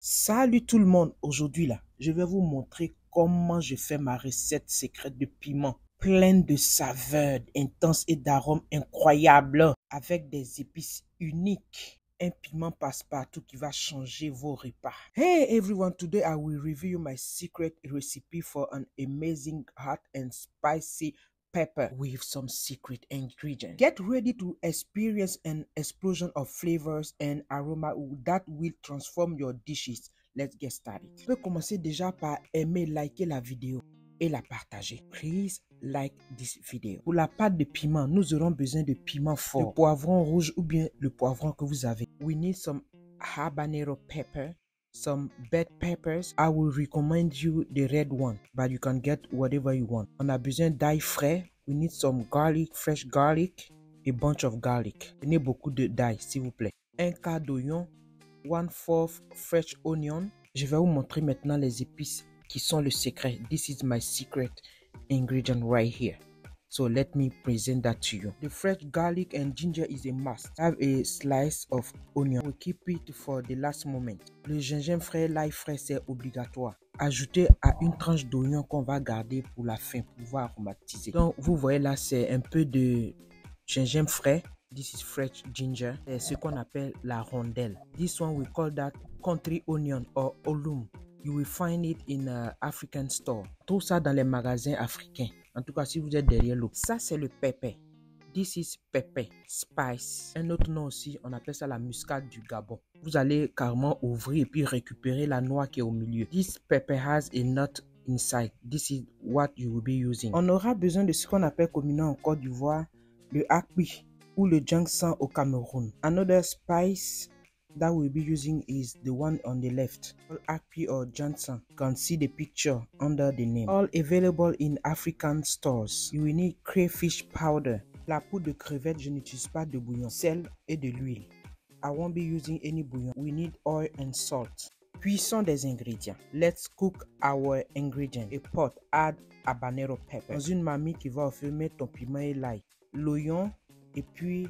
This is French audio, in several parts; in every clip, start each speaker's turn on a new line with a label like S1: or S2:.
S1: Salut tout le monde, aujourd'hui là, je vais vous montrer comment je fais ma recette secrète de piment, pleine de saveurs intenses et d'arômes incroyables, avec des épices uniques. Un piment passe-partout qui va changer vos repas. Hey everyone, today I will review my secret recipe for an amazing hot and spicy pepper with some secret ingredients. Get ready to experience an explosion of flavors and aroma that will transform your dishes. Let's get started. Tu peux commencer déjà par aimer, liker la vidéo et la partager. Please like this video. Pour la pâte de piment, nous aurons besoin de piment fort, de poivron rouge ou bien le poivron que vous avez. We need some habanero pepper, some bell peppers. I will recommend you the red one, but you can get whatever you want. On a besoin d'ail frais. We need some garlic, fresh garlic, a bunch of garlic. Prenez beaucoup d'ail, s'il vous plaît. Un quart d'oignon, 1/4 fresh onion. Je vais vous montrer maintenant les épices qui sont le secret. This is my secret ingredient right here. So let me present that to you. The fresh garlic and ginger is a must. Have a slice of onion. We keep it for the last moment. Le gingembre frais, l'ail frais, c'est obligatoire. Ajoutez à une tranche d'oignon qu'on va garder pour la fin, pour pouvoir aromatiser. Donc, vous voyez là, c'est un peu de gingembre frais. This is fresh ginger. C'est ce qu'on appelle la rondelle. This one we call that country onion or olum. You will find it in African store. Tout ça dans les magasins africains. En tout cas, si vous êtes derrière l'eau. Ça, c'est le pepper. This is pepper, spice. Un autre nom aussi, on appelle ça la muscade du Gabon. Vous allez carrément ouvrir et puis récupérer la noix qui est au milieu. This pepper has a nut inside. This is what you will be using. On aura besoin de ce qu'on appelle communément en Côte d'Ivoire le akpi ou le ginseng au Cameroun. Another spice that we'll be using is the one on the left, akpi or ginseng. You can see the picture under the name. All available in African stores. You will need crayfish powder. La poudre de crevette, je n'utilise pas de bouillon, sel et de l'huile. I won't be using any bouillon. We need oil and salt. Cuisson des ingrédients. Let's cook our ingredients. A pot, add habanero pepper. Dans une marmite qui va au feu, mettre ton piment et l'ail, l'oignon et puis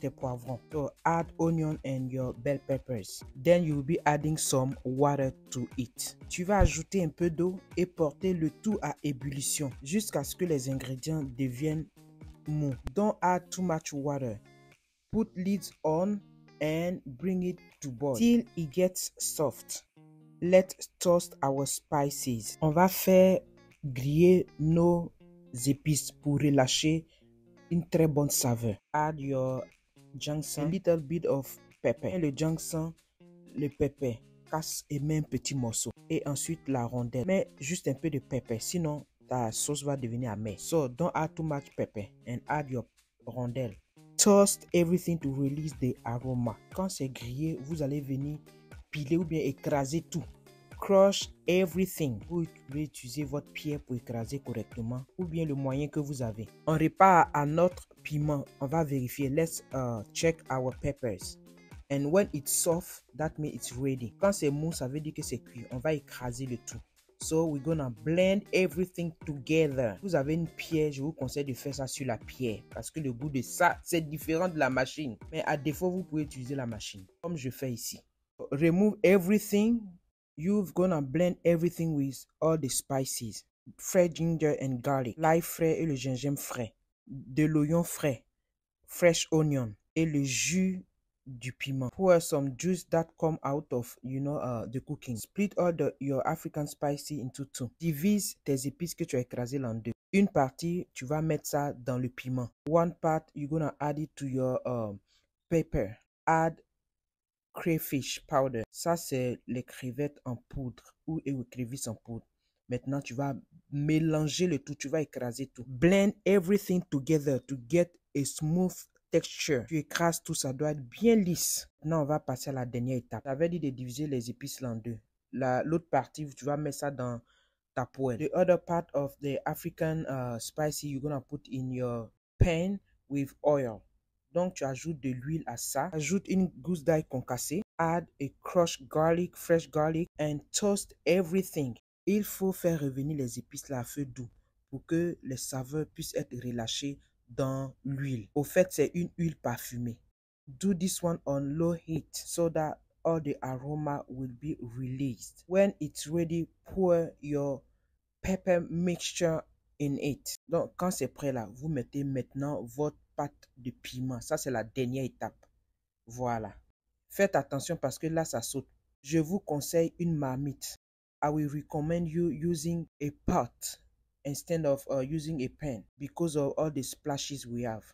S1: tes poivrons. So add onion and your bell peppers. Then you will be adding some water to it. Tu vas ajouter un peu d'eau et porter le tout à ébullition jusqu'à ce que les ingrédients deviennent mous. Don't add too much water. Put lids on and bring it to boil till it gets soft. Let's toast our spices. On va faire griller nos épices pour relâcher une très bonne saveur. Add your ginseng, a little bit of pepper. Et le ginseng, le pepper, casse et mets un petit morceau. Et ensuite la rondelle. Mets juste un peu de pepper, sinon ta sauce va devenir amère. So don't add too much pepper and add your rondelle. Toast everything to release the aroma. Quand c'est grillé, vous allez venir piler ou bien écraser tout. Crush everything. Vous pouvez utiliser votre pierre pour écraser correctement ou bien le moyen que vous avez. On repart à notre piment. On va vérifier. Let's check our peppers. And when it's soft, that means it's ready. Quand c'est mou, ça veut dire que c'est cuit. On va écraser le tout. So we're gonna blend everything together. Vous avez une pierre, je vous conseille de faire ça sur la pierre parce que le goût de ça, c'est différent de la machine. Mais à défaut, vous pouvez utiliser la machine comme je fais ici. Remove everything. You're gonna blend everything with all the spices. Fresh ginger and garlic. L'ail frais et le gingembre frais. De l'oignon frais. Fresh onion. Et le jus du piment. Pour some juice that come out of, the cooking. Split all your African spices into two. Divise tes épices que tu as écrasées en deux. Une partie, tu vas mettre ça dans le piment. One part, you're gonna add it to your pepper. Add crayfish powder. Ça, c'est les crevettes en poudre ou écrevisses en poudre. Maintenant, tu vas mélanger le tout. Tu vas écraser tout. Blend everything together to get a smooth texture. Tu écrases tout, ça doit être bien lisse. Maintenant, on va passer à la dernière étape. J'avais dit de diviser les épices en deux. L'autre partie, tu vas mettre ça dans ta poêle. The other part of the African spicy, you're gonna put in your pan with oil. Donc, tu ajoutes de l'huile à ça. Ajoute une gousse d'ail concassée. Add a crushed garlic, fresh garlic, and toast everything. Il faut faire revenir les épices là à feu doux pour que les saveurs puissent être relâchées dans l'huile. Au fait, c'est une huile parfumée. Do this one on low heat so that all the aroma will be released. When it's ready, pour your pepper mixture in it. Donc, quand c'est prêt là, vous mettez maintenant votre pâte de piment. Ça, c'est la dernière étape. Voilà. Faites attention parce que là, ça saute. Je vous conseille une marmite. I will recommend you using a pot instead of using a pan because of all the splashes we have.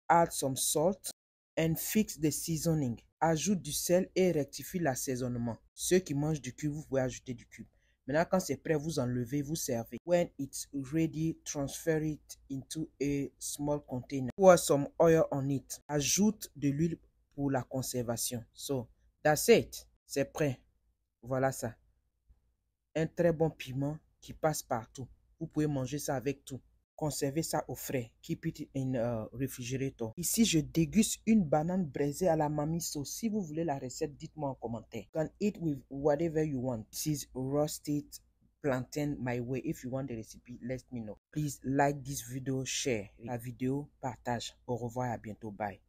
S1: Add some salt and fix the seasoning. Ajoute du sel et rectifie l'assaisonnement. Ceux qui mangent du cube, vous pouvez ajouter du cube. Maintenant, quand c'est prêt, vous enlevez, vous servez. When it's ready, transfer it into a small container. Pour some oil on it. Ajoute de l'huile pour la conservation. So, that's it. C'est prêt. Voilà ça. Un très bon piment qui passe partout. Vous pouvez manger ça avec tout. Conservez ça au frais. Keep it in refrigerator. Ici, je déguste une banane braisée à la mamie sauce. Si vous voulez la recette, dites-moi en commentaire. You can eat with whatever you want. This is roasted plantain my way. If you want the recipe, let me know. Please like this video, share la vidéo, partage. Au revoir et à bientôt. Bye.